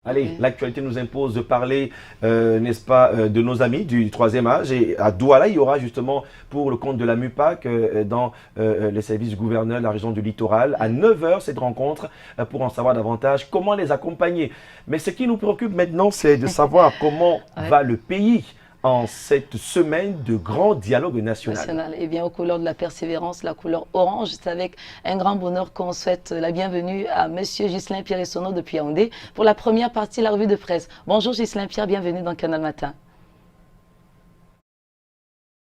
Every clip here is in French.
Allez, l'actualité nous impose de parler, n'est-ce pas, de nos amis du troisième âge. Et à Douala, il y aura justement, pour le compte de la MUPAC, dans les services du gouverneur de la région du littoral, à 9 heures, cette rencontre, pour en savoir davantage, comment les accompagner. Mais ce qui nous préoccupe maintenant, c'est de savoir comment va le pays en cette semaine de grand dialogue national. Eh bien, aux couleurs de la persévérance, la couleur orange, c'est avec un grand bonheur qu'on souhaite la bienvenue à Monsieur Ghislain Pierre-Essonneau depuis Yaoundé pour la première partie de la revue de presse. Bonjour Ghislain Pierre, bienvenue dans Canal Matin.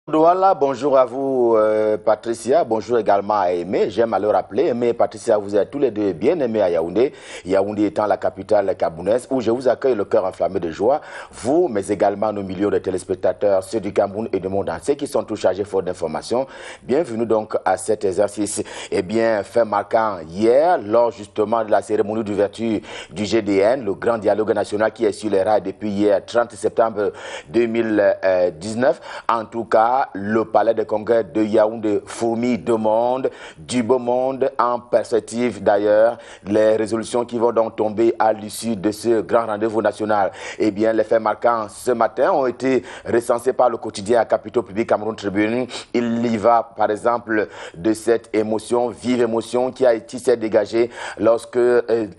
Douala, bonjour à vous Patricia, bonjour également à Aimé, j'aime à le rappeler, Aimé et Patricia, vous êtes tous les deux bien aimés à Yaoundé, Yaoundé étant la capitale gabounaise où je vous accueille le cœur enflammé de joie, vous mais également nos millions de téléspectateurs, ceux du Cameroun et du monde entier qui sont tous chargés fort d'informations. Bienvenue donc à cet exercice. Eh bien, fait marquant hier, lors justement de la cérémonie d'ouverture du GDN, le grand dialogue national qui est sur les rails depuis hier 30 septembre 2019, en tout cas, le palais de congrès de Yaoundé fourmille de monde, du beau monde, en perspective d'ailleurs, les résolutions qui vont donc tomber à l'issue de ce grand rendez-vous national. Eh bien, les faits marquants ce matin ont été recensés par le quotidien à Capitaux Public Cameroun Tribune. Il y va, par exemple, de cette émotion, vive émotion qui s'est dégagée lorsque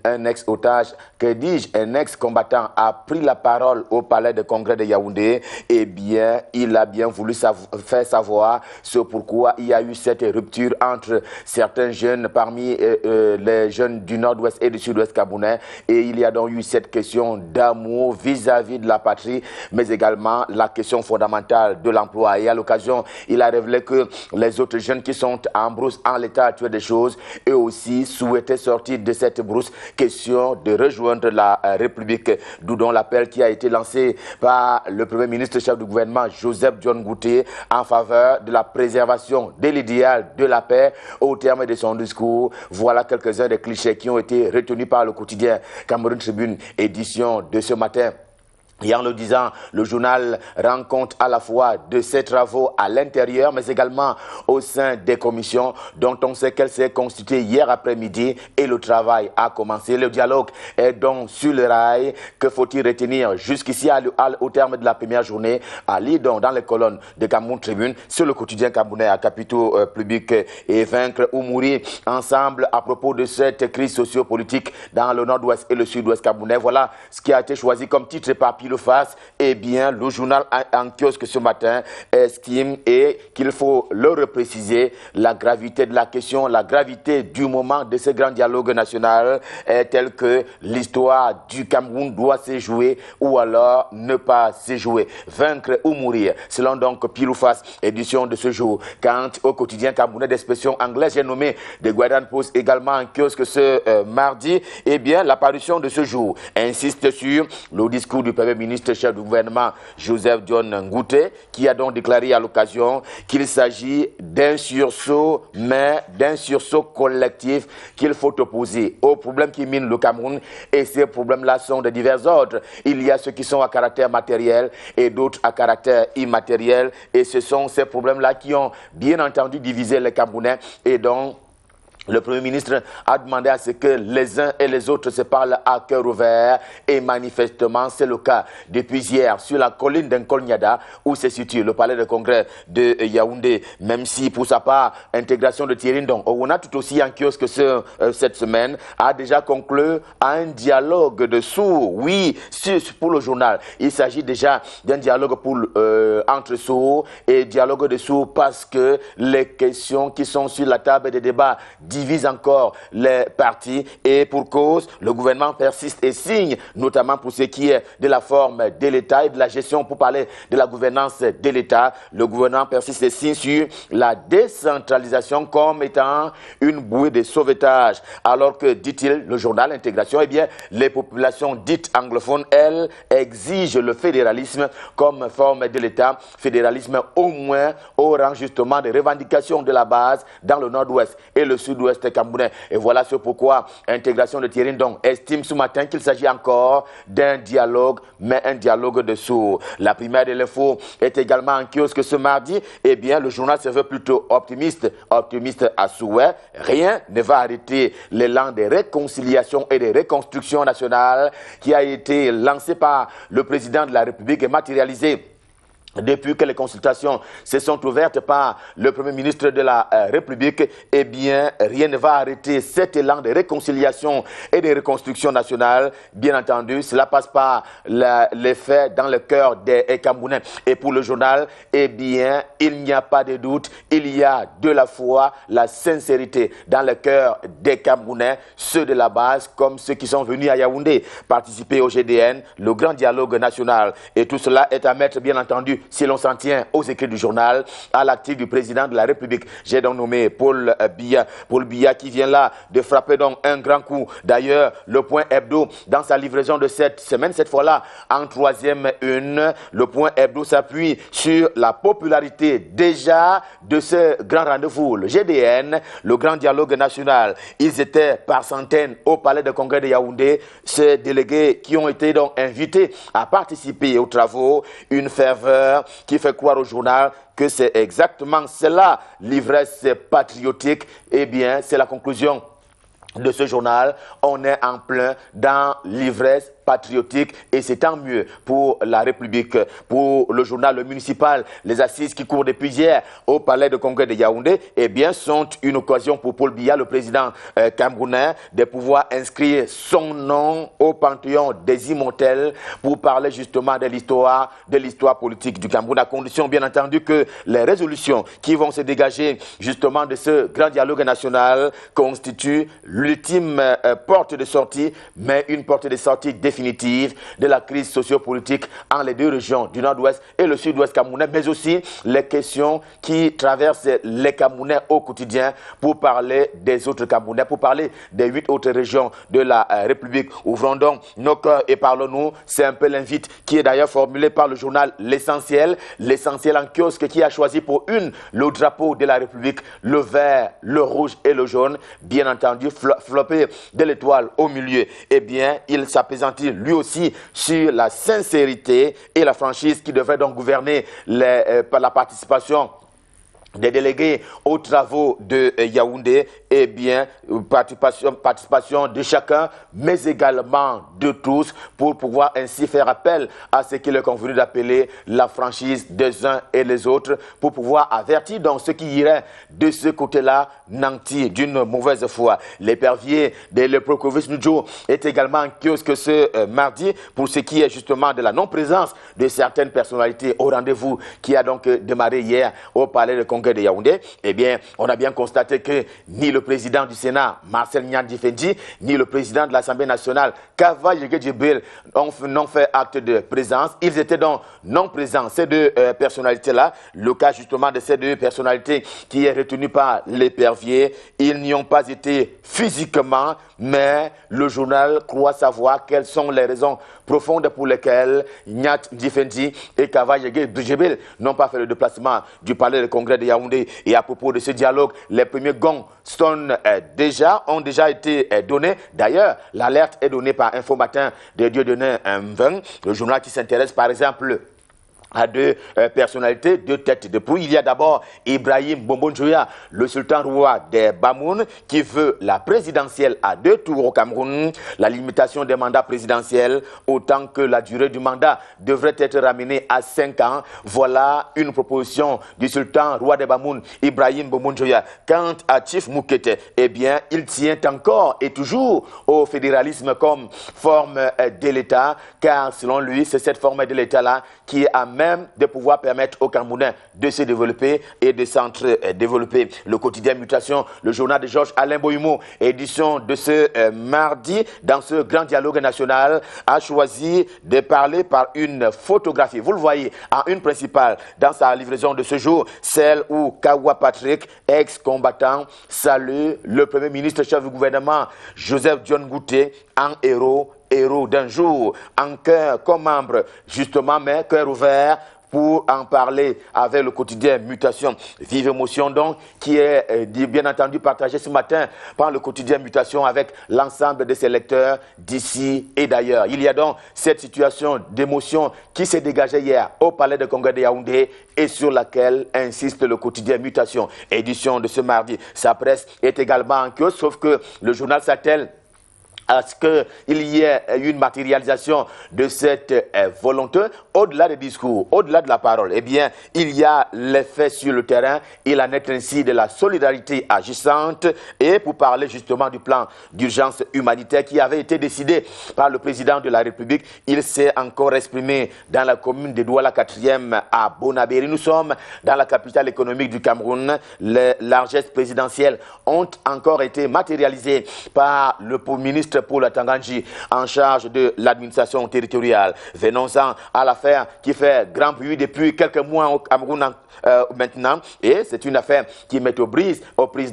un ex-otage, que dis-je, un ex-combattant a pris la parole au palais de congrès de Yaoundé. Eh bien, il a bien voulu faire savoir ce pourquoi il y a eu cette rupture entre certains jeunes parmi les jeunes du nord-ouest et du sud-ouest camerounais, et il y a donc eu cette question d'amour vis-à-vis de la patrie, mais également la question fondamentale de l'emploi. Et à l'occasion, il a révélé que les autres jeunes qui sont en brousse en l'état actuel des choses, eux aussi souhaitaient sortir de cette brousse, question de rejoindre la République, d'où donc l'appel qui a été lancé par le Premier ministre chef du gouvernement Joseph John Ngouté en faveur de la préservation de l'idéal de la paix au terme de son discours. Voilà quelques-uns des clichés qui ont été retenus par le quotidien Cameroun Tribune, édition de ce matin. Et en le disant, le journal rend compte à la fois de ses travaux à l'intérieur, mais également au sein des commissions dont on sait qu'elle s'est constituée hier après-midi et le travail a commencé. Le dialogue est donc sur le rail. Que faut-il retenir jusqu'ici au terme de la première journée? À lire donc dans les colonnes de Cameroun Tribune sur le quotidien camerounais à Capitaux Public et Vaincre ou Mourir ensemble à propos de cette crise sociopolitique dans le nord-ouest et le sud-ouest camerounais. Voilà ce qui a été choisi comme titre par le face. Eh bien, le journal en kiosque ce matin estime et qu'il faut le repréciser, la gravité de la question, la gravité du moment de ce grand dialogue national est telle que l'histoire du Cameroun doit se jouer ou alors ne pas se jouer. Vaincre ou mourir, selon donc pile ou face, édition de ce jour. Quant au quotidien camerounais d'expression anglaise, j'ai nommé The Guardian Post également en kiosque ce mardi, eh bien, l'apparition de ce jour insiste sur le discours du Premier ministre chef du gouvernement Joseph John Ngouté, qui a donc déclaré à l'occasion qu'il s'agit d'un sursaut, mais d'un sursaut collectif qu'il faut opposer aux problèmes qui minent le Cameroun, et ces problèmes-là sont de divers ordres. Il y a ceux qui sont à caractère matériel et d'autres à caractère immatériel, et ce sont ces problèmes-là qui ont bien entendu divisé les Camerounais, et donc le Premier ministre a demandé à ce que les uns et les autres se parlent à cœur ouvert, et manifestement c'est le cas depuis hier sur la colline d'Nkolnyada où se situe le palais de congrès de Yaoundé, même si pour sa part, intégration de Thierry Ndong, on a tout aussi en kiosque cette semaine, a déjà conclu à un dialogue de sourds. Oui, pour le journal, il s'agit déjà d'un dialogue entre sourds et dialogue de sourds parce que les questions qui sont sur la table des débats divise encore les partis, et pour cause, le gouvernement persiste et signe, notamment pour ce qui est de la forme de l'État et de la gestion, pour parler de la gouvernance de l'État, le gouvernement persiste et signe sur la décentralisation comme étant une bouée de sauvetage, alors que, dit-il, le journal Intégration, eh bien, les populations dites anglophones, elles, exigent le fédéralisme comme forme de l'État, fédéralisme au moins au rang justement des revendications de la base dans le nord-ouest et le sud-ouest sud-ouest camerounais. Et voilà ce pourquoi Intégration de Thierry Ndong estime ce matin qu'il s'agit encore d'un dialogue, mais un dialogue de sourds. La primaire de l'info est également en kiosque ce mardi. Eh bien, le journal se veut plutôt optimiste à souhait. Rien ne va arrêter l'élan de réconciliation et de reconstruction nationale qui a été lancé par le président de la République et matérialisé depuis que les consultations se sont ouvertes par le Premier ministre de la République. Eh bien, rien ne va arrêter cet élan de réconciliation et de reconstruction nationale. Bien entendu, cela passe par les faits dans le cœur des Camerounais. Et pour le journal, eh bien, il n'y a pas de doute, il y a de la foi, la sincérité dans le cœur des Camerounais, ceux de la base comme ceux qui sont venus à Yaoundé participer au GDN, le grand dialogue national. Et tout cela est à mettre, bien entendu, si l'on s'en tient aux écrits du journal, à l'actif du président de la République. J'ai donc nommé Paul Biya. Paul Biya qui vient là de frapper donc un grand coup. D'ailleurs, le point hebdo, dans sa livraison de cette semaine, cette fois-là, en troisième une, le point hebdo s'appuie sur la popularité déjà de ce grand rendez-vous, le GDN, le grand dialogue national. Ils étaient par centaines au palais de congrès de Yaoundé, ces délégués qui ont été donc invités à participer aux travaux, une ferveur qui fait croire au journal que c'est exactement cela, l'ivresse patriotique. Eh bien, c'est la conclusion de ce journal. On est en plein dans l'ivresse patriotique et c'est tant mieux pour la République. Pour le journal Le Municipal, les assises qui courent depuis hier au palais de congrès de Yaoundé, eh bien, sont une occasion pour Paul Biya, le président camerounais, de pouvoir inscrire son nom au panthéon des immortels pour parler justement de l'histoire politique du Cameroun, à condition bien entendu que les résolutions qui vont se dégager justement de ce grand dialogue national constituent l'ultime porte de sortie, mais une porte de sortie définitive de la crise sociopolitique en les deux régions du nord-ouest et le sud-ouest camerounais, mais aussi les questions qui traversent les Camerounais au quotidien pour parler des autres Camerounais, pour parler des 8 autres régions de la République. Ouvrons donc nos cœurs et parlons-nous. C'est un peu l'invite qui est d'ailleurs formulé par le journal L'Essentiel en kiosque qui a choisi pour une le drapeau de la République, le vert, le rouge et le jaune, bien entendu flopé de l'étoile au milieu. Eh bien, il s'appesantit lui aussi sur la sincérité et la franchise qui devrait donc gouverner par la participation des délégués aux travaux de Yaoundé. Eh bien, participation de chacun, mais également de tous, pour pouvoir ainsi faire appel à ce qu'il est convenu d'appeler la franchise des uns et les autres, pour pouvoir avertir donc ceux qui iraient de ce côté-là nantis d'une mauvaise foi. L'épervier de Leprocovis Nudjo est également en kiosque ce mardi pour ce qui est justement de la non-présence de certaines personnalités au rendez-vous qui a donc démarré hier au palais de congrès de Yaoundé. Eh bien, on a bien constaté que ni le président du Sénat, Marcel Nyandi Fendi, ni le président de l'Assemblée nationale, Kava Yegedjibril, n'ont fait acte de présence. Ils étaient donc non présents, ces deux personnalités-là. Le cas justement de ces deux personnalités qui est retenu par l'épervier, ils n'y ont pas été physiquement, mais le journal croit savoir quelles sont les raisons profondes pour lesquelles Nyat Difendi et Kava Yegedjibril n'ont pas fait le déplacement du palais de congrès de Yaoundé. Et à propos de ce dialogue, les premiers gongs ont déjà été donnés. D'ailleurs, l'alerte est donnée par Info Matin de Dieudonné Mveng, le journal qui s'intéresse par exemple à deux personnalités, deux têtes de proue. Il y a d'abord Ibrahim Bombonjoya, le sultan roi des Bamoun, qui veut la présidentielle à 2 tours au Cameroun, la limitation des mandats présidentiels, autant que la durée du mandat devrait être ramenée à 5 ans. Voilà une proposition du sultan roi des Bamoun, Ibrahim Bombonjoya. Quant à Chief Moukete, eh bien, il tient encore et toujours au fédéralisme comme forme de l'État, car selon lui, c'est cette forme de l'État-là qui est à même de pouvoir permettre aux Camerounais de se développer et de s'entre-développer. Le quotidien Mutation, le journal de Georges Alain Boyumo, édition de ce mardi, dans ce grand dialogue national, a choisi de parler par une photographie. Vous le voyez, en une principale, dans sa livraison de ce jour, celle où Kawa Patrick, ex-combattant, salue le Premier ministre chef du gouvernement, Joseph John Gouté, en héros d'un jour, en cœur comme membre, justement, mais cœur ouvert, pour en parler avec le quotidien Mutation. Vive émotion donc, qui est bien entendu partagée ce matin par le quotidien Mutation avec l'ensemble de ses lecteurs d'ici et d'ailleurs. Il y a donc cette situation d'émotion qui s'est dégagée hier au Palais de Congrès de Yaoundé et sur laquelle insiste le quotidien Mutation. Édition de ce mardi. Sa presse est également en queue, sauf que le journal s'attelle à ce qu'il y ait une matérialisation de cette volonté, au-delà des discours, au-delà de la parole. Eh bien, il y a l'effet sur le terrain. Il en est ainsi de la solidarité agissante. Et pour parler justement du plan d'urgence humanitaire qui avait été décidé par le président de la République, il s'est encore exprimé dans la commune de Douala 4e à Bonabéry. Nous sommes dans la capitale économique du Cameroun. Les largesses présidentielles ont encore été matérialisées par le ministre pour la Tanganji en charge de l'administration territoriale. Venons-en à l'affaire qui fait grand bruit depuis quelques mois au Cameroun maintenant, et c'est une affaire qui met aux prises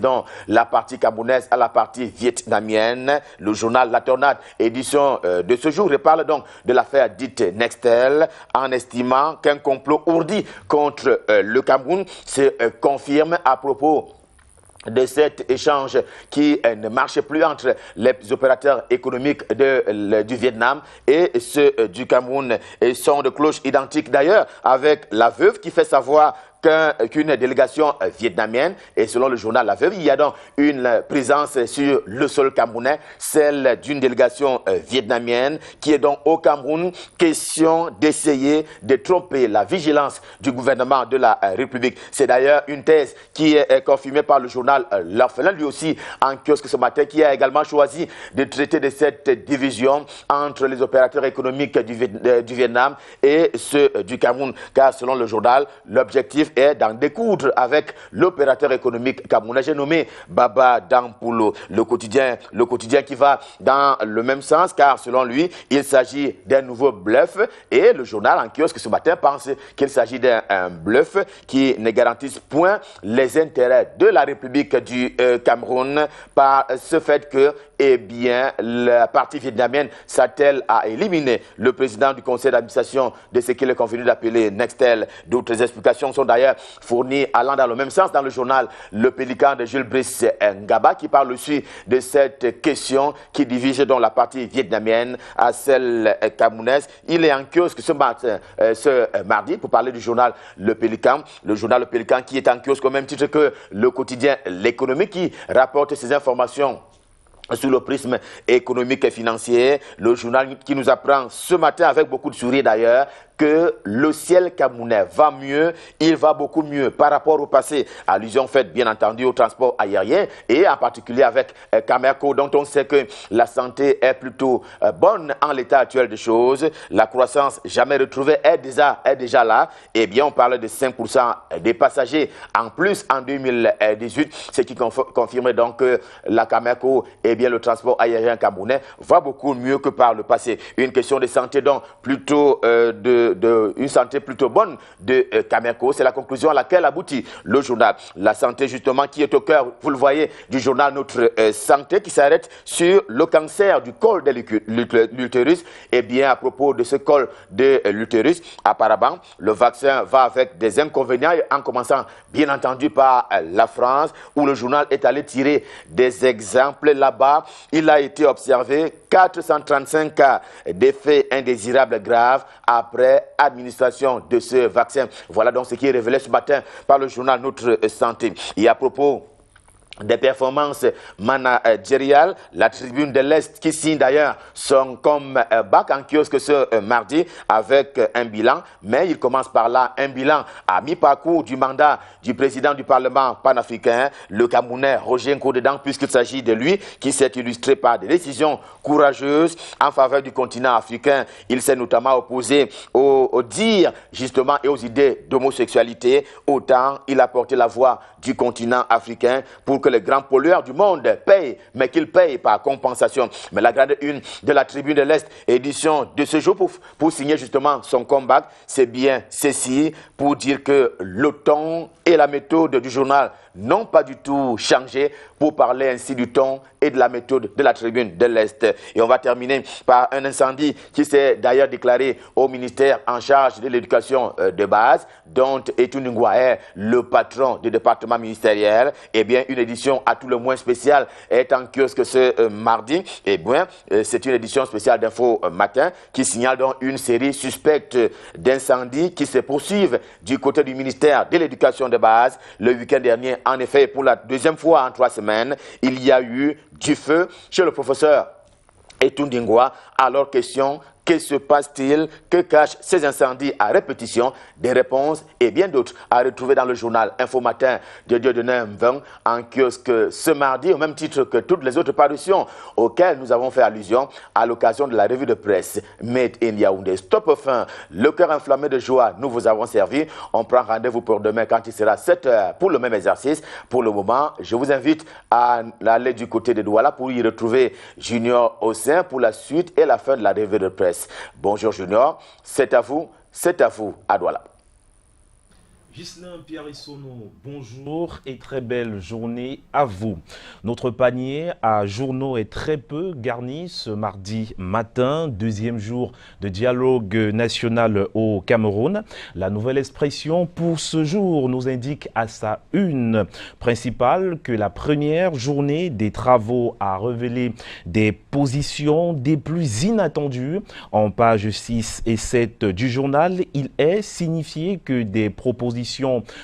donc la partie camerounaise à la partie vietnamienne. Le journal La Tornade, édition de ce jour, reparle donc de l'affaire dite Nextel en estimant qu'un complot ourdi contre le Cameroun se confirme à propos de cet échange qui ne marche plus entre les opérateurs économiques du Vietnam et ceux du Cameroun. Et son de cloche identique d'ailleurs avec la veuve qui fait savoir qu'une délégation vietnamienne, et selon le journal La Veuve, il y a donc une présence sur le sol camerounais, celle d'une délégation vietnamienne qui est donc au Cameroun. Question d'essayer de tromper la vigilance du gouvernement de la République. C'est d'ailleurs une thèse qui est confirmée par le journal L'Orphelin, lui aussi en kiosque ce matin, qui a également choisi de traiter de cette division entre les opérateurs économiques du Vietnam et ceux du Cameroun, car selon le journal, l'objectif est d'en découdre avec l'opérateur économique camerounais. J'ai nommé Baba Dampulo, le quotidien qui va dans le même sens, car selon lui, il s'agit d'un nouveau bluff, et le journal en kiosque ce matin pense qu'il s'agit d'un bluff qui ne garantisse point les intérêts de la République du Cameroun par ce fait que, eh bien, la partie vietnamienne s'attelle à éliminer le président du conseil d'administration de ce qu'il est convenu d'appeler Nextel. D'autres explications sont d'ailleurs fournies allant dans le même sens dans le journal Le Pélican de Jules Brice Ngaba, qui parle aussi de cette question qui divise donc la partie vietnamienne à celle camerounaise. Il est en kiosque ce mardi pour parler du journal Le Pélican. Le journal Le Pélican qui est en kiosque au même titre que le quotidien L'économie, qui rapporte ces informations sous le prisme économique et financier. Le journal qui nous apprend ce matin, avec beaucoup de sourire d'ailleurs, que le ciel camerounais va mieux, il va beaucoup mieux par rapport au passé. Allusion faite bien entendu au transport aérien et en particulier avec Camerco, dont on sait que la santé est plutôt bonne en l'état actuel des choses. La croissance jamais retrouvée est déjà là. Eh bien, on parle de 5% des passagers en plus en 2018, ce qui confirme donc que la Camerco, eh bien, le transport aérien camerounais va beaucoup mieux que par le passé. Une question de santé donc plutôt une santé plutôt bonne de Camerco. C'est la conclusion à laquelle aboutit le journal. La santé justement qui est au cœur, vous le voyez, du journal Notre Santé, qui s'arrête sur le cancer du col de l'utérus. Eh bien, à propos de ce col de l'utérus, apparemment, le vaccin va avec des inconvénients, en commençant bien entendu par la France, où le journal est allé tirer des exemples là-bas. Il a été observé 435 cas d'effets indésirables graves après administration de ce vaccin. Voilà donc ce qui est révélé ce matin par le journal Notre Santé. Et à propos des performances managériales, la Tribune de l'Est qui signe d'ailleurs son comeback en kiosque ce mardi avec un bilan, mais il commence par là, un bilan à mi-parcours du mandat du président du Parlement panafricain, le Camerounais Roger Nkoudou, puisqu'il s'agit de lui qui s'est illustré par des décisions courageuses en faveur du continent africain. Il s'est notamment opposé aux dires justement et aux idées d'homosexualité. Autant il a porté la voix du continent africain pour que les grands pollueurs du monde payent, mais qu'ils payent par compensation. Mais la grande une de la Tribune de l'Est, édition de ce jour, pour signer justement son comeback, c'est bien ceci, pour dire que le ton et la méthode du journal n'ont pas du tout changé, pour parler ainsi du ton et de la méthode de la tribune de l'Est. Et on va terminer par un incendie qui s'est d'ailleurs déclaré au ministère en charge de l'éducation de base, dont Etu Ngwa est le patron du département ministériel. Eh bien, une édition à tout le moins spéciale est en kiosque ce mardi. Eh bien, c'est une édition spéciale d'Info Matin qui signale donc une série suspecte d'incendies qui se poursuivent du côté du ministère de l'éducation de base. Le week-end dernier, en effet, pour la deuxième fois en 3 semaines, il y a eu du feu chez le professeur Etu Ngwa. Alors, question: que se passe-t-il? Que cachent ces incendies à répétition? Des réponses et bien d'autres à retrouver dans le journal Info Matin de Dieudonné Mveng en kiosque ce mardi, au même titre que toutes les autres parutions auxquelles nous avons fait allusion à l'occasion de la revue de presse Made in Yaoundé. Stop fin, le cœur enflammé de joie, nous vous avons servi. On prend rendez-vous pour demain quand il sera 7 h pour le même exercice. Pour le moment, je vous invite à aller du côté de Douala pour y retrouver Junior Ossin pour la suite et la fin de la revue de presse. Bonjour Junior, c'est à vous à Douala. Ghislain Pierre-Essonneau, bonjour et très belle journée à vous. Notre panier à journaux est très peu garni ce mardi matin, deuxième jour de dialogue national au Cameroun. La nouvelle expression pour ce jour nous indique à sa une principale que la première journée des travaux a révélé des positions des plus inattendues. En pages 6 et 7 du journal, il est signifié que des propositions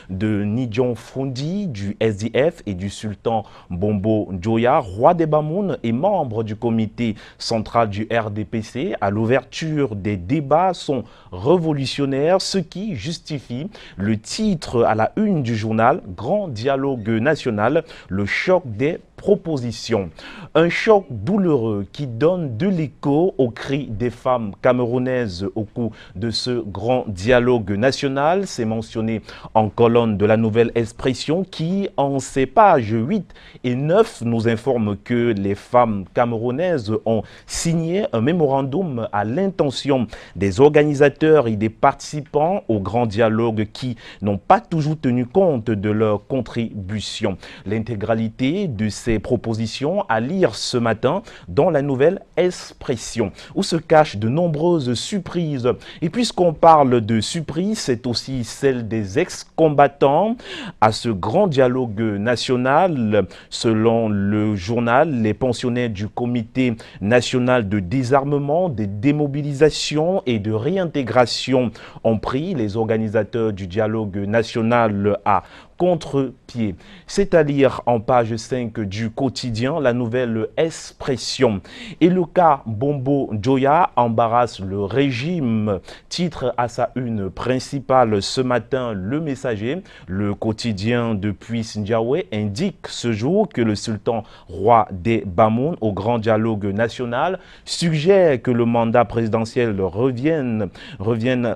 de Nidjon Fondi, du SDF et du sultan Bombo Njoya, roi des Bamoun et membre du comité central du RDPC, à l'ouverture des débats sont révolutionnaires, ce qui justifie le titre à la une du journal Grand dialogue national, le choc des propositions. Un choc douloureux qui donne de l'écho aux cris des femmes camerounaises au cours de ce grand dialogue national. C'est mentionné en colonne de la nouvelle expression qui, en ses pages 8 et 9, nous informe que les femmes camerounaises ont signé un mémorandum à l'intention des organisateurs et des participants au grand dialogue qui n'ont pas toujours tenu compte de leur contribution. L'intégralité de ces propositions à lire ce matin dans la nouvelle expression, où se cachent de nombreuses surprises. Et puisqu'on parle de surprises, c'est aussi celle des ex-combattants à ce grand dialogue national. Selon le journal, les pensionnaires du Comité national de désarmement, de démobilisation et de réintégration ont pris les organisateurs du dialogue national à contre-pied. C'est à lire en page 5 du quotidien la nouvelle expression. Et le cas Bombo Njoya embarrasse le régime. Titre à sa une principale ce matin Le Messager. Le quotidien de Puy-Sindiawe indique ce jour que le sultan roi des Bamoun au grand dialogue national suggère que le mandat présidentiel revienne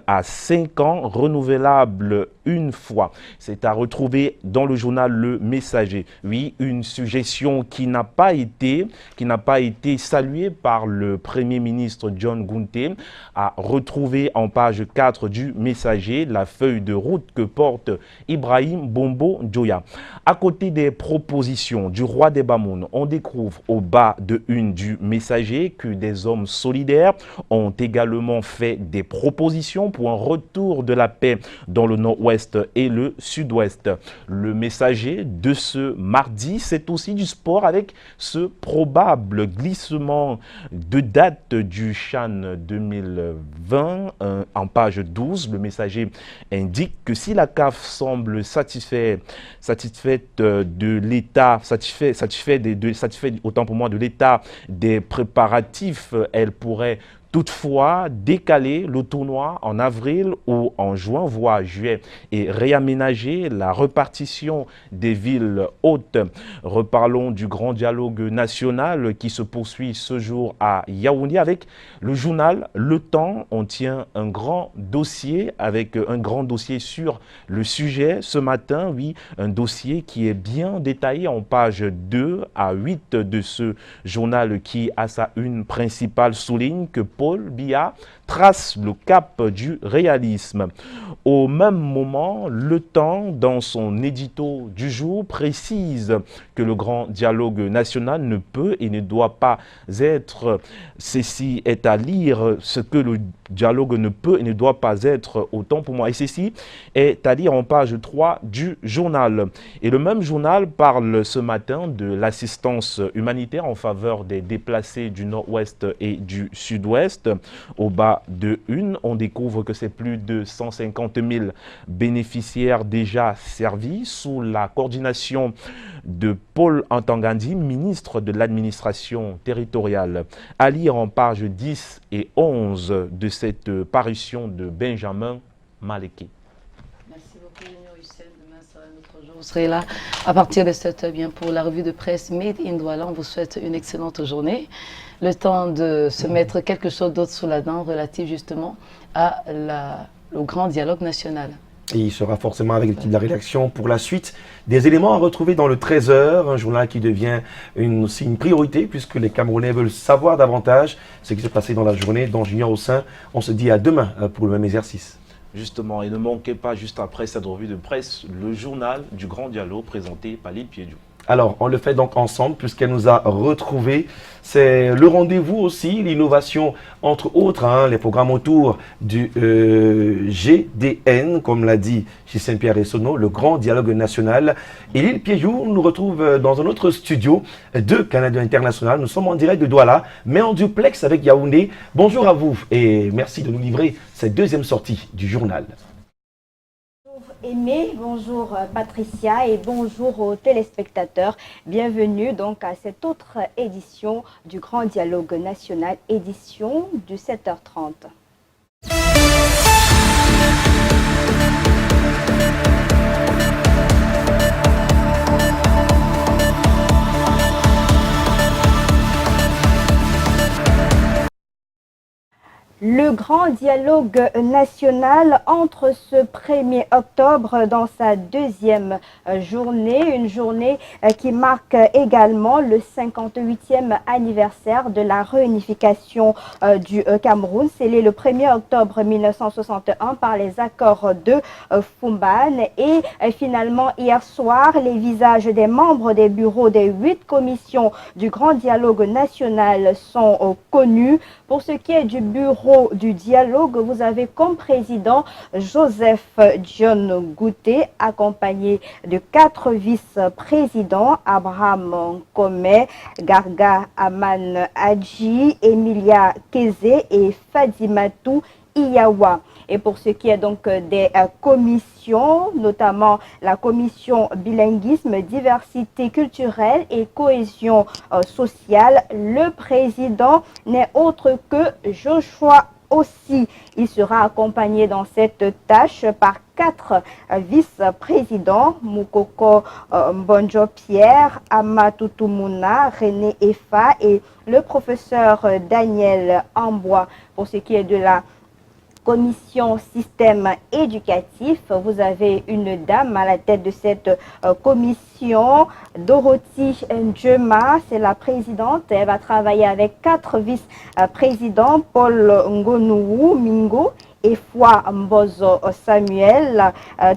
à 5 ans renouvelable une fois. C'est à retrouver dans le journal Le Messager. Oui, une suggestion qui n'a pas été saluée par le Premier ministre John Gunté, à retrouver en page 4 du Messager la feuille de route que porte Ibrahim Bombo Njoya. À côté des propositions du roi des Bamoun, on découvre au bas de une du Messager que des hommes solidaires ont également fait des propositions pour un retour de la paix dans le nord-ouest et le sud-ouest. Le Messager de ce mardi, c'est aussi du sport avec ce probable glissement de date du CHAN 2020. En page 12, le Messager indique que si la CAF semble satisfaite de l'état, satisfait autant pour moi de l'état des préparatifs, elle pourrait toutefois décaler le tournoi en avril ou en juin, voire juillet, et réaménager la répartition des villes hautes. Reparlons du grand dialogue national qui se poursuit ce jour à Yaoundé avec le journal Le Temps. On tient un grand dossier sur le sujet ce matin. Oui, un dossier qui est bien détaillé en pages 2 à 8 de ce journal qui, à sa une principale, souligne que Paul Biya trace le cap du réalisme. Au même moment, Le Temps, dans son édito du jour, précise que le grand dialogue national ne peut et ne doit pas être, ceci est à lire, ce que le dialogue ne peut et ne doit pas être, autant pour moi. Et ceci est à lire en page 3 du journal. Et le même journal parle ce matin de l'assistance humanitaire en faveur des déplacés du nord-ouest et du sud-ouest. Au bas de une, on découvre que c'est plus de 150 000 bénéficiaires déjà servis sous la coordination de Paul Antangandi, ministre de l'administration territoriale. À lire en pages 10 et 11 de cette parution de Benjamin Maleki. Merci beaucoup, Junior Hussein. Demain sera un autre jour. Vous serez là à partir de 7h bien pour la revue de presse Made in Douala. On vous souhaite une excellente journée. Le temps de se mettre quelque chose d'autre sous la dent relatif justement au grand dialogue national. Et il sera forcément avec l'équipe de la rédaction pour la suite. Des éléments à retrouver dans le 13h, un journal qui devient aussi une priorité puisque les Camerounais veulent savoir davantage ce qui s'est passé dans la journée. Dans Junior Hussein, on se dit à demain pour le même exercice. Justement, et ne manquez pas juste après cette revue de presse, le journal du grand dialogue présenté par Lille Piedou. Alors, on le fait donc ensemble puisqu'elle nous a retrouvés. C'est le rendez-vous aussi, l'innovation, entre autres, les programmes autour du GDN, comme l'a dit Gislain Pierre Essonneau, le grand dialogue national. Et Lille Piéjou nous retrouve dans un autre studio de Canada International. Nous sommes en direct de Douala, mais en duplex avec Yaoundé. Bonjour à vous et merci de nous livrer cette deuxième sortie du journal. Aimé, bonjour Patricia et bonjour aux téléspectateurs. Bienvenue donc à cette autre édition du Grand Dialogue National, édition du 7h30. Le grand dialogue national entre ce 1er octobre dans sa deuxième journée, une journée qui marque également le 58e anniversaire de la réunification du Cameroun. C'est le 1er octobre 1961 par les accords de Fumban et finalement hier soir, les visages des membres des bureaux des 8 commissions du grand dialogue national sont connus. Pour ce qui est du bureau du dialogue, vous avez comme président Joseph John Gouté, accompagné de 4 vice-présidents, Abraham Kome, Garga Aman Hadji, Emilia Keze et Fadimatou Iyawa. Et pour ce qui est donc des commissions, notamment la commission bilinguisme, diversité culturelle et cohésion sociale, le président n'est autre que Joshua aussi. Il sera accompagné dans cette tâche par 4 vice-présidents, Moukoko Mbonjo Pierre, Amatoutou Mouna, René Efa et le professeur Daniel Ambois. Pour ce qui est de la commission système éducatif, vous avez une dame à la tête de cette commission, Dorothy Ndjema, c'est la présidente. Elle va travailler avec 4 vice-présidents, Paul Ngonou Mingo, Efwa Mbozo Samuel,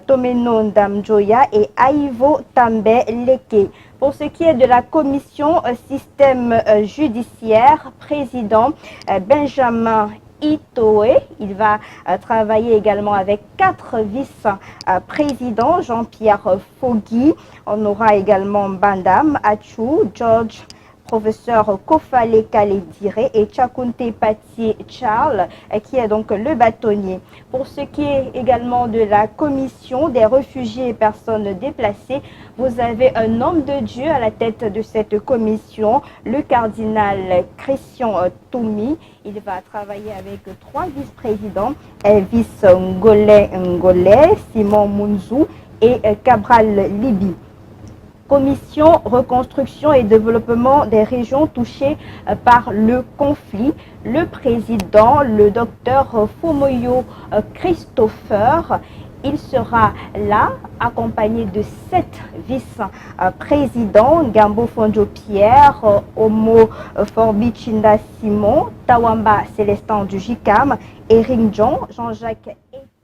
Tomeno Ndamjoya et Aivo Tambe Leke. Pour ce qui est de la commission système judiciaire, président Benjamin Itoé, il va travailler également avec 4 vice-présidents, Jean-Pierre Fogui, on aura également Bandam, Achou, George, professeur Kofale Kaledire et Chakunte Pati Charles, qui est donc le bâtonnier. Pour ce qui est également de la commission des réfugiés et personnes déplacées, vous avez un homme de Dieu à la tête de cette commission, le cardinal Christian Toumi. Il va travailler avec 3 vice-présidents, Elvis Ngolé, Simon Mounzou et Cabral Libi. Commission reconstruction et développement des régions touchées par le conflit. Le président, le docteur Fumoyo Christopher, Il sera là, accompagné de 7 vice-présidents, Gambo Fonjo Pierre, Omo Forbichinda Simon, Tawamba Célestin du JICAM, Eric Jean-Jacques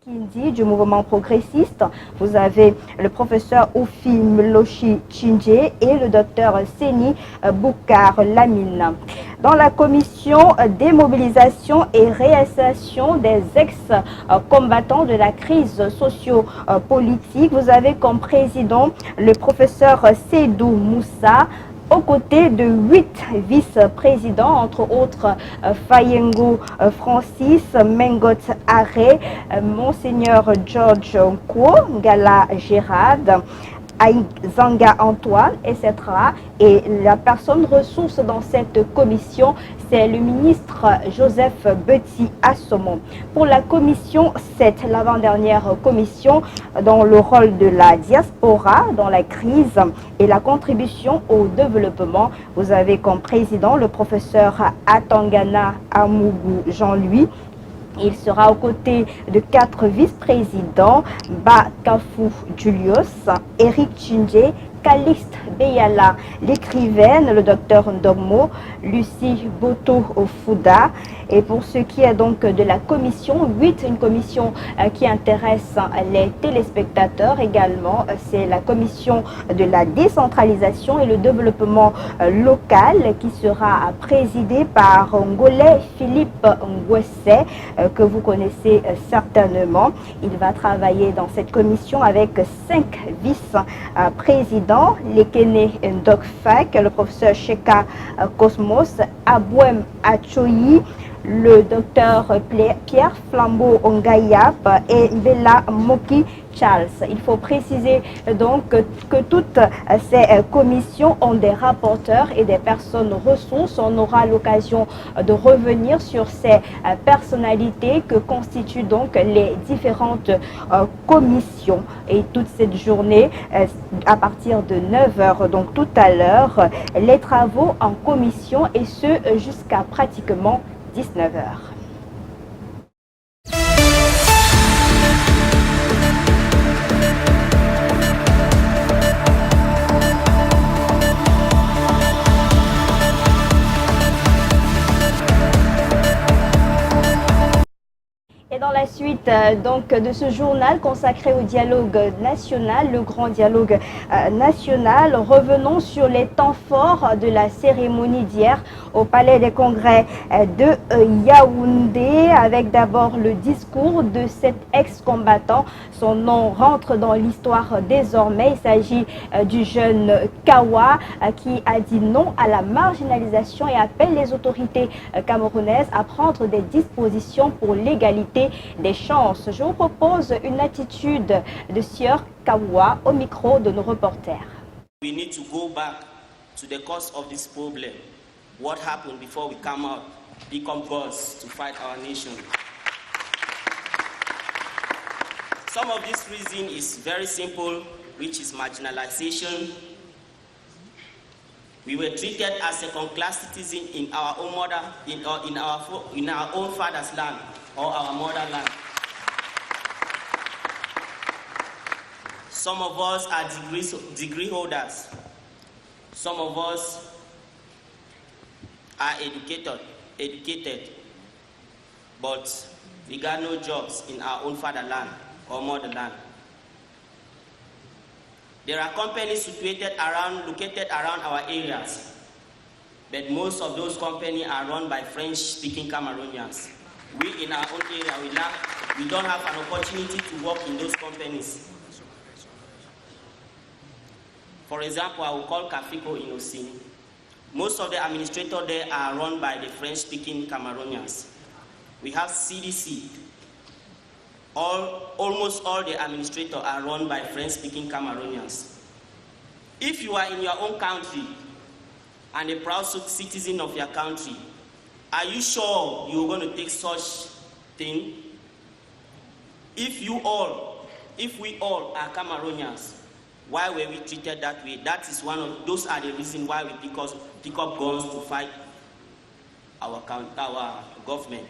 Kindi du mouvement progressiste. Vous avez le professeur Oufi Mlochi Chinje et le docteur Seni Boukar Lamine. Dans la commission démobilisation et réinsertion des ex-combattants de la crise socio-politique, vous avez comme président le professeur Seydou Moussa, aux côtés de 8 vice-présidents, entre autres Fayengo Francis, Mengot Aré, Monseigneur George Nko, Ngala Gérard, Zanga Antoine, etc. Et la personne ressource dans cette commission, c'est le ministre Joseph Beti Assomon. Pour la commission 7, l'avant-dernière commission, dans le rôle de la diaspora, dans la crise et la contribution au développement, vous avez comme président le professeur Atangana Amougou Jean-Louis. Il sera aux côtés de 4 vice-présidents, Bakafou Julius, Eric Chinje, Calixte Beyala, l'écrivaine, le docteur Ndommo, Lucie Boto Fouda. Et pour ce qui est donc de la commission 8, une commission qui intéresse les téléspectateurs également, c'est la commission de la décentralisation et le développement local qui sera présidée par Ngolé Philippe Ngwese, que vous connaissez certainement. Il va travailler dans cette commission avec 5 vice-présidents, Lekene Ndokfak, le professeur Sheka Cosmos, Abouem Achoyi, le docteur Pierre Flambeau Ongayap et Bella Moki Charles. Il faut préciser donc que toutes ces commissions ont des rapporteurs et des personnes ressources. On aura l'occasion de revenir sur ces personnalités que constituent donc les différentes commissions. Et toute cette journée, à partir de 9h, donc tout à l'heure, les travaux en commission et ce jusqu'à pratiquement 19h. Et dans la suite donc de ce journal consacré au dialogue national, le grand dialogue national, revenons sur les temps forts de la cérémonie d'hier au Palais des Congrès de Yaoundé, avec d'abord le discours de cet ex-combattant. Son nom rentre dans l'histoire désormais. Il s'agit du jeune Kawa qui a dit non à la marginalisation et appelle les autorités camerounaises à prendre des dispositions pour l'égalité des chances. Je vous propose une attitude de Sieur Kawa au micro de nos reporters. We need to go back to the cause of this problem. What happened before we come out, become gods to fight our nation. Some of this reason is very simple, which is marginalization. We were treated as second-class citizens in our own mother, in our own father's land or our motherland. Some of us are degree holders. Some of us are educated, but we got no jobs in our own fatherland or motherland. There are companies located around our areas, but most of those companies are run by French-speaking Cameroonians. We in our own area, we don't have an opportunity to work in those companies. For example, I will call Kafiko in Osin. Most of the administrators there are run by the French-speaking Cameroonians. We have CDC. Almost all the administrators are run by French-speaking Cameroonians. If you are in your own country and a proud citizen of your country, are you sure you're going to take such thing? If we all are Cameroonians, why were we treated that way? Those are the reasons why we pick up guns to fight our government.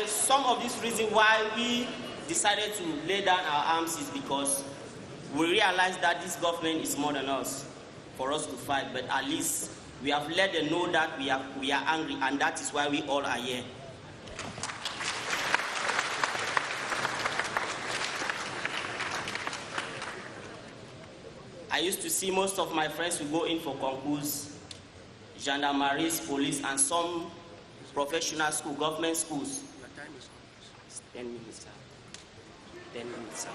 some of these reasons why we decided to lay down our arms is because we realize that this government is more than us for us to fight, but at least we have let them know that we are angry, and that is why we all are here. I used to see most of my friends who go in for concours, gendarmerie, police, and some professional school, government schools. Your time is 10 minutes, sir. 10 minutes, sir.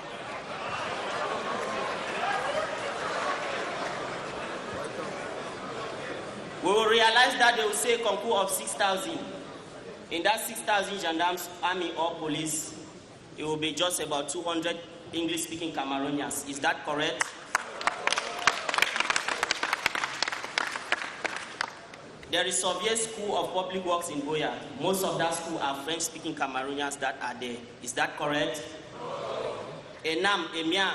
We will realize that they will say concours of 6,000. In that 6,000 gendarmes, army or police, it will be just about 200 English-speaking Cameroonians. Is that correct? There is Soviet School of Public Works in Boya. Most of that school are French-speaking Cameroonians that are there. Is that correct? Enam, Emia,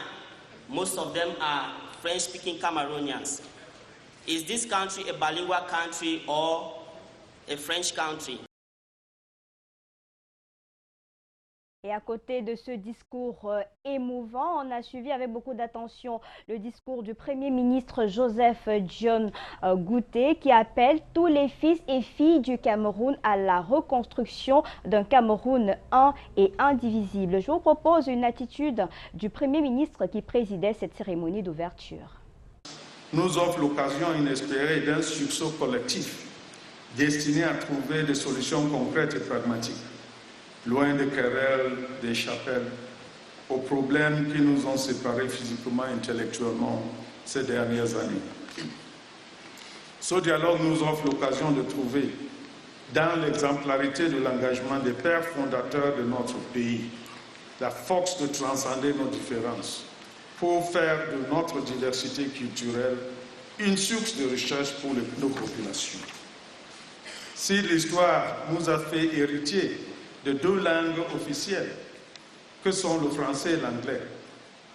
most of them are French-speaking Cameroonians. Is this country a bilingual country or a French country? Et à côté de ce discours émouvant, on a suivi avec beaucoup d'attention le discours du Premier ministre Joseph John Gouté qui appelle tous les fils et filles du Cameroun à la reconstruction d'un Cameroun un et indivisible. Je vous propose une attitude du Premier ministre qui présidait cette cérémonie d'ouverture. Nous offre l'occasion inespérée d'un sursaut collectif destiné à trouver des solutions concrètes et pragmatiques, loin des querelles, des chapelles, aux problèmes qui nous ont séparés physiquement et intellectuellement ces dernières années. Ce dialogue nous offre l'occasion de trouver, dans l'exemplarité de l'engagement des pères fondateurs de notre pays, la force de transcender nos différences, pour faire de notre diversité culturelle une source de recherche pour nos populations. Si l'histoire nous a fait héritier de deux langues officielles, que sont le français et l'anglais,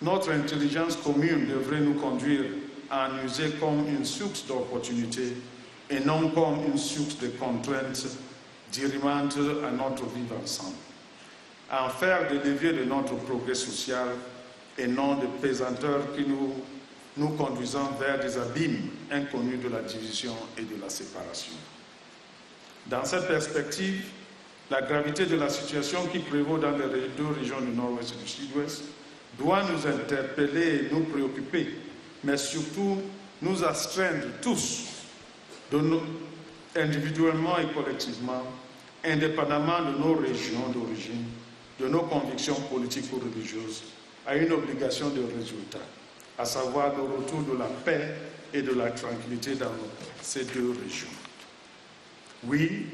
notre intelligence commune devrait nous conduire à en user comme une source d'opportunités et non comme une source de contraintes dirimantes à notre vivre ensemble. À en faire des leviers de notre progrès social et non des pesanteurs qui nous conduisant vers des abîmes inconnus de la division et de la séparation. Dans cette perspective, la gravité de la situation qui prévaut dans les deux régions du Nord-Ouest et du Sud-Ouest doit nous interpeller et nous préoccuper, mais surtout nous astreindre tous, individuellement et collectivement, indépendamment de nos régions d'origine, de nos convictions politiques ou religieuses, à une obligation de résultat, à savoir le retour de la paix et de la tranquillité dans ces deux régions. Oui,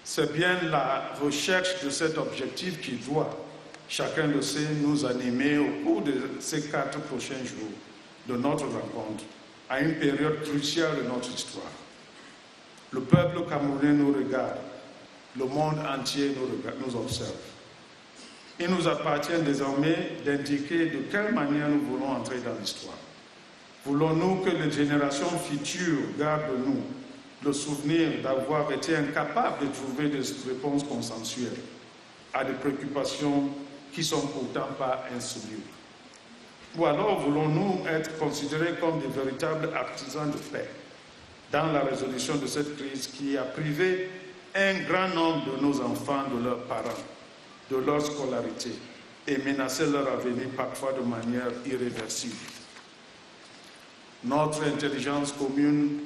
c'est bien la recherche de cet objectif qui doit, chacun le sait, nous animer au cours de ces 4 prochains jours de notre rencontre, à une période cruciale de notre histoire. Le peuple camerounais nous regarde, le monde entier nous observe. Il nous appartient désormais d'indiquer de quelle manière nous voulons entrer dans l'histoire. Voulons-nous que les générations futures gardent de nous le souvenir d'avoir été incapables de trouver des réponses consensuelles à des préoccupations qui ne sont pourtant pas insolubles? Ou alors voulons-nous être considérés comme des véritables artisans de paix dans la résolution de cette crise qui a privé un grand nombre de nos enfants de leurs parents, de leur scolarité et menacé leur avenir parfois de manière irréversible? Notre intelligence commune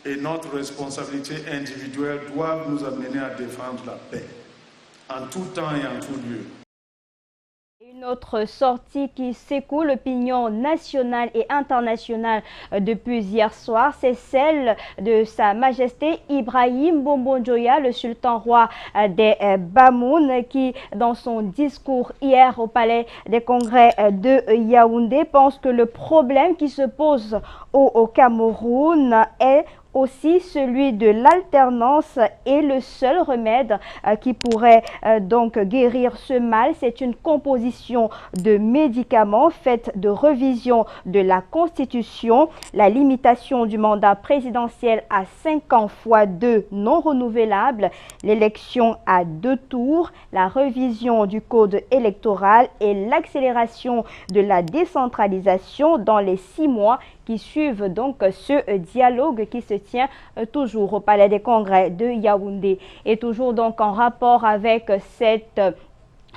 et notre responsabilité individuelle doivent nous amener à défendre la paix, en tout temps et en tout lieu. Une autre sortie qui secoue l'opinion nationale et internationale depuis hier soir, c'est celle de Sa Majesté Ibrahim Bombon-Joya, le sultan roi des Bamoun, qui, dans son discours hier au Palais des Congrès de Yaoundé, pense que le problème qui se pose au Cameroun est aussi celui de l'alternance est le seul remède qui pourrait donc guérir ce mal. C'est une composition de médicaments faite de revision de la Constitution, la limitation du mandat présidentiel à 5 ans x 2 non renouvelables, l'élection à 2 tours, la révision du code électoral et l'accélération de la décentralisation dans les 6 mois qui suivent donc ce dialogue qui se tient toujours au Palais des Congrès de Yaoundé. Et toujours donc en rapport avec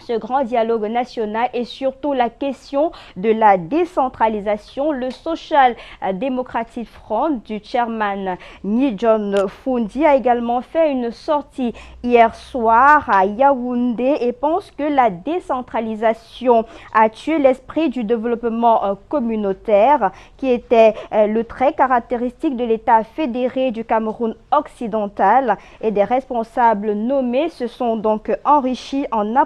ce grand dialogue national et surtout la question de la décentralisation, le Social Democratic Front du chairman Ni John Fundi a également fait une sortie hier soir à Yaoundé et pense que la décentralisation a tué l'esprit du développement communautaire qui était le trait caractéristique de l'État fédéré du Cameroun occidental, et des responsables nommés se sont donc enrichis en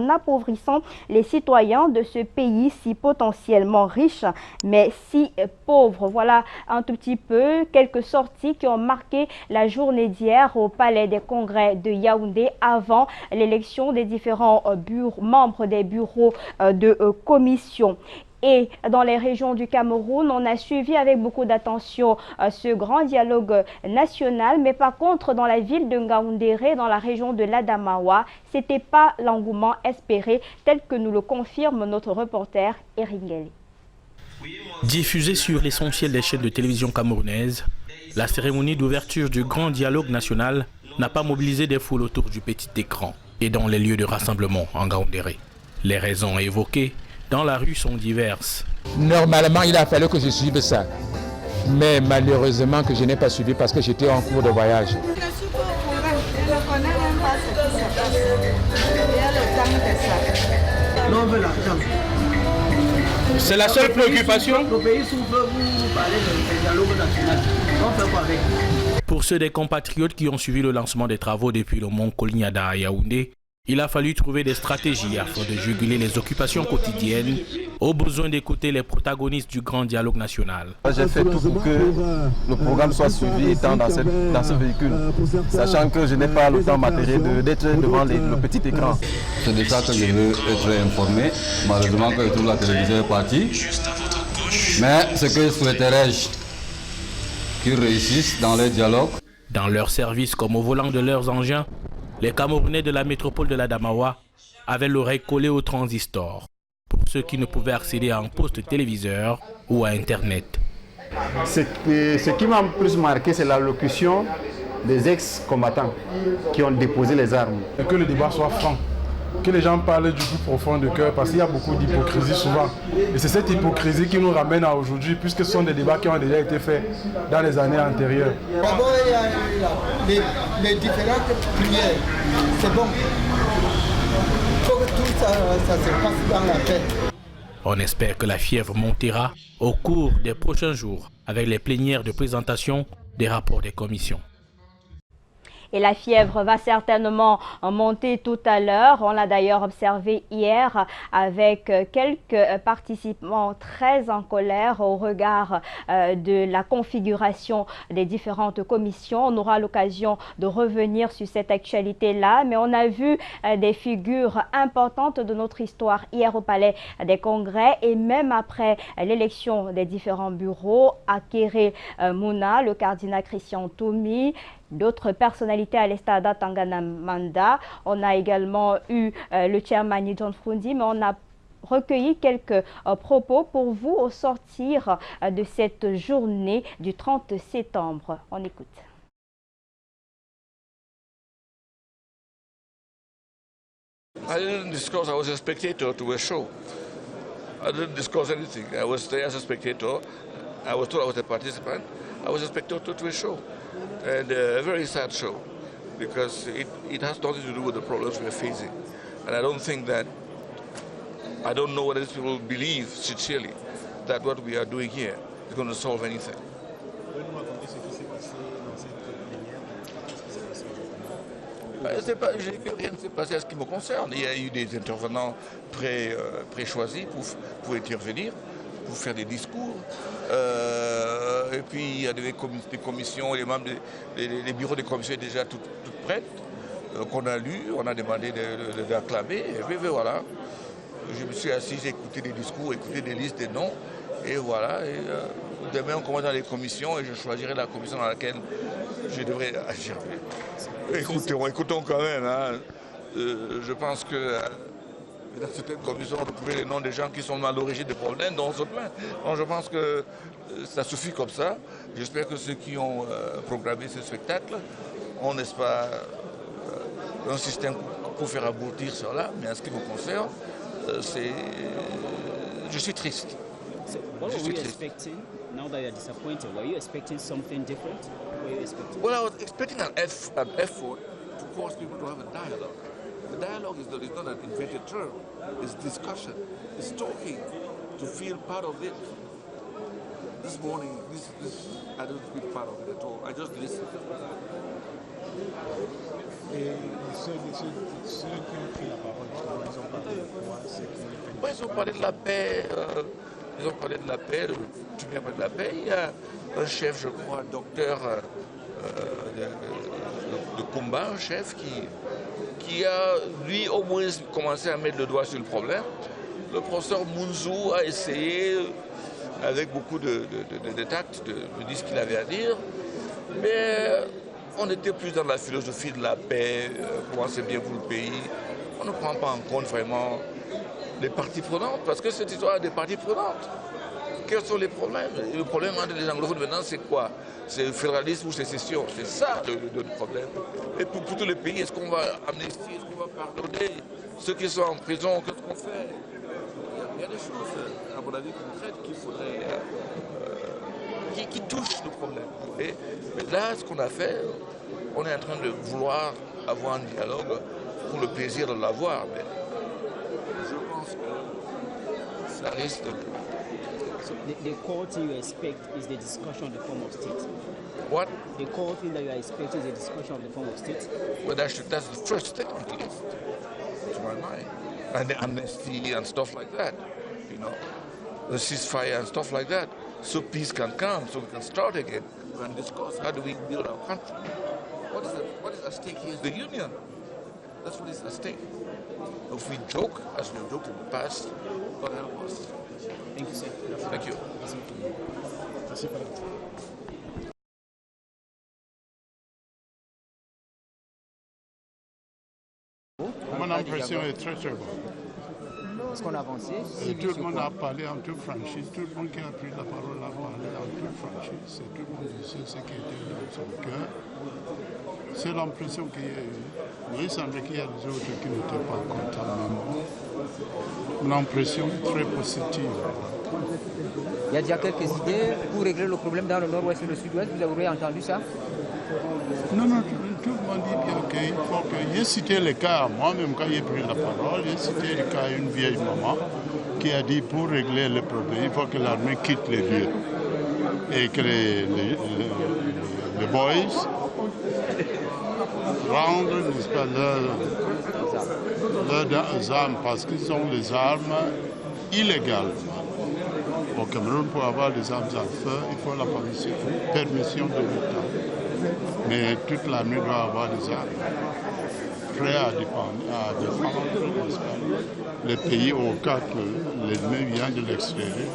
appauvrissant les citoyens de ce pays si potentiellement riche, mais si pauvre. Voilà un tout petit peu quelques sorties qui ont marqué la journée d'hier au Palais des Congrès de Yaoundé avant l'élection des différents membres des bureaux de commission. Et dans les régions du Cameroun, on a suivi avec beaucoup d'attention ce grand dialogue national. Mais par contre, dans la ville de Ngaoundéré, dans la région de l'Adamawa, ce n'était pas l'engouement espéré, tel que nous le confirme notre reporter Eringeli. Diffusée sur l'essentiel des chaînes de télévision camerounaises, la cérémonie d'ouverture du grand dialogue national n'a pas mobilisé des foules autour du petit écran et dans les lieux de rassemblement en Ngaoundéré. Les raisons évoquées dans la rue sont diverses. Normalement, il a fallu que je suive ça. Mais malheureusement que je n'ai pas suivi parce que j'étais en cours de voyage. C'est la seule préoccupation. Pour ceux des compatriotes qui ont suivi le lancement des travaux depuis le mont Kolignada à Yaoundé, il a fallu trouver des stratégies afin de juguler les occupations quotidiennes, au besoin d'écouter les protagonistes du grand dialogue national. J'ai fait tout pour que le programme soit suivi étant dans ce véhicule, sachant que je n'ai pas le temps matériel d'être devant le petit écran. C'est de ça que je veux être informé. Malheureusement que toute la télévision est partie. Mais ce que souhaiterais-je qu'ils réussissent dans les dialogues. Dans leur service comme au volant de leurs engins, les Camerounais de la métropole de l'Adamawa avaient l'oreille collée au transistor pour ceux qui ne pouvaient accéder à un poste téléviseur ou à Internet. Ce qui m'a le plus marqué, c'est l'allocution des ex-combattants qui ont déposé les armes. Et que le débat soit franc, que les gens parlent du plus profond de cœur, parce qu'il y a beaucoup d'hypocrisie souvent. Et c'est cette hypocrisie qui nous ramène à aujourd'hui, puisque ce sont des débats qui ont déjà été faits dans les années antérieures. D'abord, il y a les différentes prières. C'est bon. Il faut que tout ça se passe dans la paix. On espère que la fièvre montera au cours des prochains jours avec les plénières de présentation des rapports des commissions. Et la fièvre va certainement monter tout à l'heure. On l'a d'ailleurs observé hier avec quelques participants très en colère au regard de la configuration des différentes commissions. On aura l'occasion de revenir sur cette actualité-là, mais on a vu des figures importantes de notre histoire hier au Palais des Congrès et même après l'élection des différents bureaux, Akere Mouna, le cardinal Christian Toumi, d'autres personnalités à l'Estada Tangana Manda. On a également eu le chairman Ni John Fundi, mais on a recueilli quelques propos pour vous au sortir de cette journée du 30 septembre. On écoute. I didn't discuss, I was a spectator to a show. I didn't discuss anything. I was there as a spectator. I was told I was a participant. I was a spectator to a show. And a very sad show, because it has nothing to do with the problems we're facing. And I don't think that, I don't know whether these people believe sincerely that what we are doing here is going to solve anything. Rien ne s'est passé à ce qui me concerne. Il y a eu des intervenants pré-choisis pour intervenir, pour faire des discours. Et puis il y a des commissions, les membres, les bureaux des commissions sont déjà toutes prêtes, qu'on a lu, on a demandé d'acclamer. Et puis voilà, je me suis assis, j'ai écouté des discours, écouté des listes de noms. Et voilà, et, demain on commence dans les commissions et je choisirai la commission dans laquelle je devrais agir. Écoutons quand même. Hein. Je pense que dans certaines commissions, on peut trouver les noms des gens qui sont à l'origine des problèmes dont on se plaint. Donc je pense que ça suffit comme ça. J'espère que ceux qui ont programmé ce spectacle ont, n'est-ce pas, un système pour faire aboutir cela. Mais en ce qui me concerne, je suis triste. So what were you expecting? Now that you are disappointed, were you expecting something different? Were you expecting? Well, I was expecting an effort to force people to have a dialogue. The dialogue is not an invented term. It's discussion. It's talking to feel part of it. This morning, I don't feel part of it at all. I just listen. Et ceux qui ont pris la parole, justement, ils ont parlé de quoi? Ils ont parlé de la paix. Ils ont parlé de la paix, tu viens parler de la paix. Il y a un chef, je crois, docteur de combat, un chef qui a, lui, au moins commencé à mettre le doigt sur le problème. Le professeur Mounzou a essayé, avec beaucoup de tact, de dire ce qu'il avait à dire. Mais on était plus dans la philosophie de la paix, comment c'est bien pour le pays. On ne prend pas en compte vraiment les parties prenantes, parce que cette histoire a des parties prenantes. Quels sont les problèmes? Le problème entre les anglophones maintenant, c'est quoi? C'est le fédéralisme ou sécession? C'est ça le problème. Et pour tous les pays, est-ce qu'on va amnistier, est-ce qu'on va pardonner ceux qui sont en prison? Qu'est-ce qu'on fait? Il y a des choses, à mon avis, concrètes qu'il faudrait, qui touchent le problème. Mais là, ce qu'on a fait, on est en train de vouloir avoir un dialogue pour le plaisir de l'avoir. Mais je pense que ça risque de... So the core thing you expect is the discussion of the form of state. What? The core thing that you are expecting is the discussion of the form of state. Well, that's the first thing on the list, to my mind. And the amnesty and stuff like that, you know, the ceasefire and stuff like that. So peace can come, so we can start again and discuss how do we build our country. What is at stake here is the union. That's what is at stake. If we joke, as we have joked in the past, God help us. Thank you, sir. Thank you. Mon impression est très très bonne. Est-ce qu'on a avancé? Et tout le monde a parlé en toute franchise, tout le monde qui a pris la parole a parlé en toute franchise, et tout le monde disait ce qui était dans son cœur. C'est l'impression qu'il y a eu. Mais il semblait qu'il y a des autres qui n'étaient pas contents même. Une impression très positive. Il y a déjà quelques idées pour régler le problème dans le nord-ouest et le sud-ouest, vous avez entendu ça? Non, tout le monde dit bien qu'il faut que... J'ai cité le cas, moi-même quand j'ai pris la parole, j'ai cité le cas d'une vieille maman qui a dit pour régler le problème, il faut que l'armée quitte les lieux et que les boys rendent, n'est-ce pas, leurs armes parce qu'ils ont les armes illégales. Au Cameroun, pour avoir des armes à feu, il faut la permission de l'État. Mais toute l'armée doit avoir des armes prêts à défendre les pays au cas que l'ennemi vient de l'extérieur.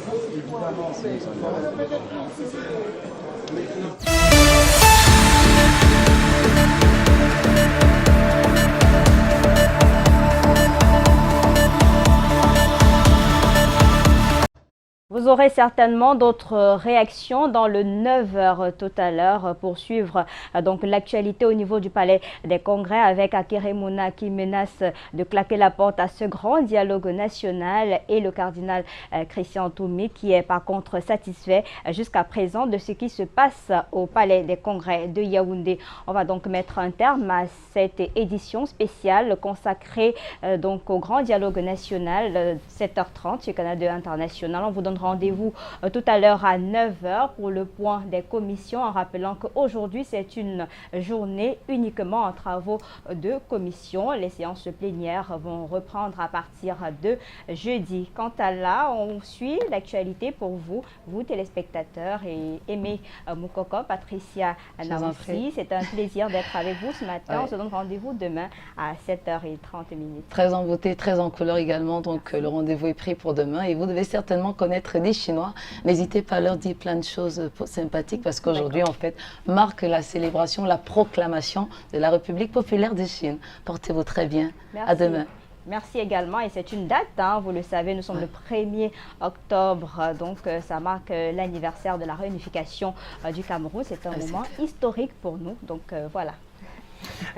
Vous aurez certainement d'autres réactions dans le 9h tout à l'heure pour suivre donc l'actualité au niveau du Palais des Congrès avec Akeremouna qui menace de claquer la porte à ce grand dialogue national et le cardinal Christian Toumi qui est par contre satisfait jusqu'à présent de ce qui se passe au Palais des Congrès de Yaoundé. On va donc mettre un terme à cette édition spéciale consacrée donc au grand dialogue national 7h30 sur Canal 2 International. On vous donne rendez-vous rendez-vous tout à l'heure à 9h pour le point des commissions, en rappelant qu'aujourd'hui c'est une journée uniquement en travaux de commission. Les séances plénières vont reprendre à partir de jeudi. Quant à là, on suit l'actualité pour vous téléspectateurs, et Aimé Moukoko, Patricia Naoussi. C'est un plaisir d'être avec vous ce matin. On se donne rendez-vous demain à 7h30. Très en beauté, très en couleur également. Donc le rendez-vous est pris pour demain et vous devez certainement connaître des Chinois. N'hésitez pas à leur dire plein de choses sympathiques parce qu'aujourd'hui en fait marque la célébration, la proclamation de la République populaire de Chine. Portez-vous très bien. Merci. À demain. Merci également, et c'est une date, hein, vous le savez, nous sommes le 1er octobre, donc ça marque l'anniversaire de la réunification du Cameroun. C'est un moment historique pour nous, donc voilà.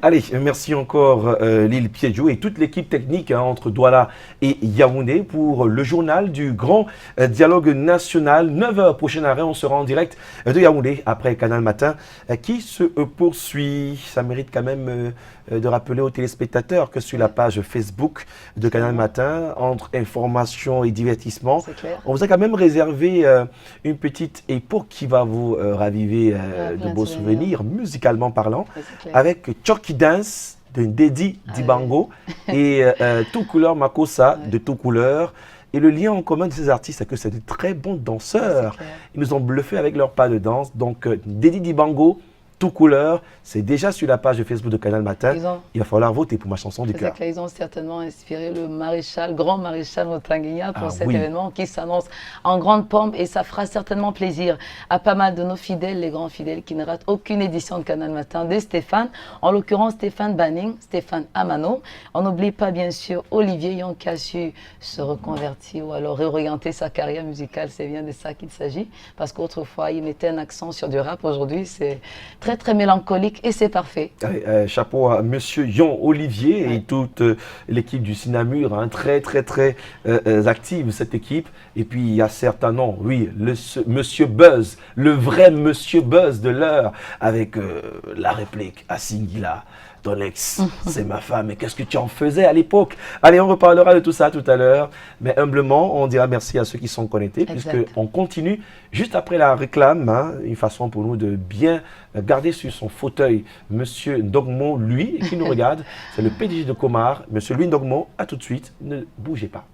Allez, merci encore Lille Piedjou et toute l'équipe technique entre Douala et Yaoundé pour le journal du grand dialogue national. 9h, prochain arrêt, on sera en direct de Yaoundé après Canal Matin qui se poursuit. Ça mérite quand même de rappeler aux téléspectateurs que sur la page Facebook de Canal Matin, entre information et divertissement, on vous a quand même réservé une petite époque qui va vous raviver de beaux souvenirs, musicalement parlant, avec Choki Dance de Ndedi Dibango et Tout Couleur Makossa de Tout Couleur. Et le lien en commun de ces artistes, c'est que c'est de très bons danseurs. Ils nous ont bluffés avec leur pas de danse. Donc, Ndedi Dibango, Tout Couleur, c'est déjà sur la page de Facebook de Canal Matin. Il va falloir voter pour ma chanson du cœur. Ils ont certainement inspiré le maréchal, grand maréchal Motanguigna pour cet événement qui s'annonce en grande pompe, et ça fera certainement plaisir à pas mal de nos fidèles, les grands fidèles qui ne ratent aucune édition de Canal Matin de Stéphane, en l'occurrence Stéphane Banning, Stéphane Amano. On n'oublie pas bien sûr Olivier Yon qui a su se reconvertir ou alors réorienter sa carrière musicale, c'est bien de ça qu'il s'agit, parce qu'autrefois il mettait un accent sur du rap, aujourd'hui c'est très très mélancolique et c'est parfait. Chapeau à Monsieur Yon Olivier et toute l'équipe du Sinamur, hein, très active cette équipe. Et puis il y a certains noms, oui, Monsieur Buzz, le vrai Monsieur Buzz de l'heure, avec la réplique à Singila. Ton ex, c'est ma femme, et qu'est-ce que tu en faisais à l'époque? Allez, on reparlera de tout ça tout à l'heure, mais humblement, on dira merci à ceux qui sont connectés, puisqu'on continue juste après la réclame, hein, une façon pour nous de bien garder sur son fauteuil Monsieur Ndogmo, lui, qui nous regarde, c'est le PDG de Comar. Monsieur Louis Ndogmo, à tout de suite, ne bougez pas.